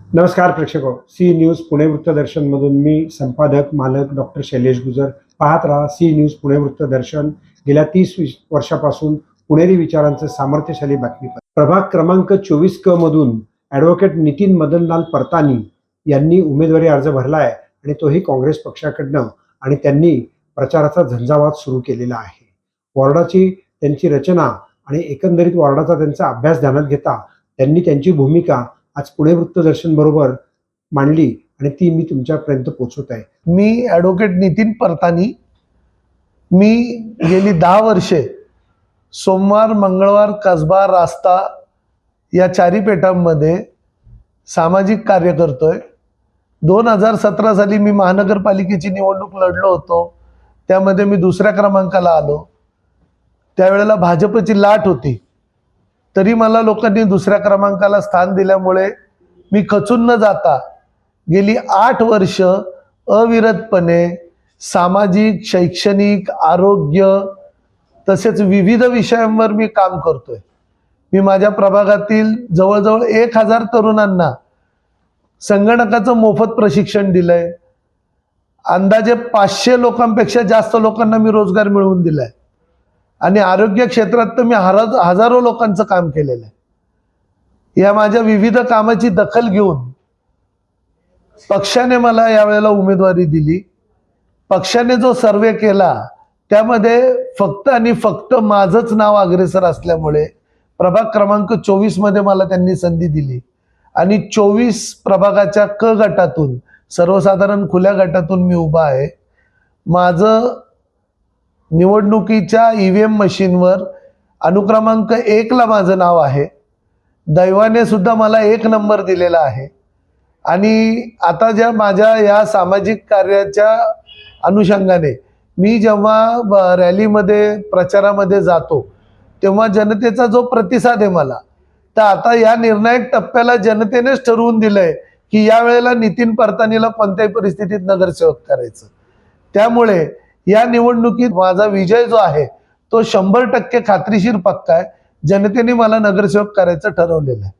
नमस्कार प्रेक्षको, C news Pune वृत्तदर्शन मधून मी संपादक मालक डॉक्टर शैलेश गुजर पाहत रहा सी न्यूज पुणे वृत्तदर्शन। गेल्या 30 वर्षापासून पुणेरी विचारांचं सामर्थ्यशाली बातमीपत्र। प्रभाग क्रमांक 24 क मधून ॲडव्होकेट नितीन मदनलाल परतानी यांनी उमेदवारी अर्ज भरला आहे आणि तोही काँग्रेस पक्षाकडनं, आणि त्यांनी प्रचाराचा झंझावात सुरू केलेला आहे। वॉर्डाची त्यांची रचना आणि एकंदरीत वॉर्डाचा त्यांचा अभ्यास ध्यानात घेता त्यांनी त्यांची भूमिका आज पुणे वृत्तदर्शन बरोबर मांडली आणि ती मी तुमच्यापर्यंत पोहोचवत आहे। मी ॲडव्होकेट नितीन परतानी, मी गेली 10 वर्षे सोमवार, मंगळवार, कसबा, रास्ता या चारी पेठांमध्ये सामाजिक कार्य करतोय। 2017 साली मी महानगरपालिकेची निवडणूक लढलो होतो, त्यामध्ये मी दुसऱ्या क्रमांकाला आलो। त्यावेळेला भाजपची लाट होती, तरी मला लोकांनी दुसऱ्या क्रमांकाला स्थान दिल्यामुळे मी खचून न जाता गेली 8 वर्ष अविरतपणे सामाजिक, शैक्षणिक, आरोग्य तसेच विविध विषयांवर मी काम करतोय। मी माझ्या प्रभागातील जवळजवळ 1000 तरुणांना संगणकाचं मोफत प्रशिक्षण दिलंय। अंदाजे 500 लोकांपेक्षा जास्त लोकांना मी रोजगार मिळवून दिलाय आणि आरोग्य क्षेत्रात तर मी हजारो लोकांचं काम केलेलं आहे। या माझ्या विविध कामाची दखल घेऊन पक्षाने मला यावेळेला उमेदवारी दिली। पक्षाने जो सर्वे केला त्यामध्ये फक्त आणि फक्त माझंच नाव अग्रेसर असल्यामुळे प्रभाग क्रमांक 24 मध्ये मला त्यांनी संधी दिली आणि 24 प्रभागाच्या क गटातून, सर्वसाधारण खुल्या गटातून मी उभा आहे। माझं निवडणुकीच्या EVM मशीनवर अनुक्रमांक 1 ला माझं नाव आहे। दैवाने सुद्धा मला 1 नंबर दिलेला आहे। आणि आता ज्या माझ्या या सामाजिक कार्याच्या अनुषंगाने मी जेव्हा रॅलीमध्ये, प्रचारामध्ये जातो, तेव्हा जनतेचा जो प्रतिसाद आहे मला, तर आता या निर्णायक टप्प्याला जनतेनेच ठरवून दिलंय की या वेळेला नितीन परतानीला कोणत्याही परिस्थितीत नगरसेवक करायचं। त्यामुळे या निवडणुकीत माझा विजय जो आहे तो 100% खात्रीशीर पक्का आहे। जनतेने मला नगरसेवक करायचं ठरवलेलं आहे।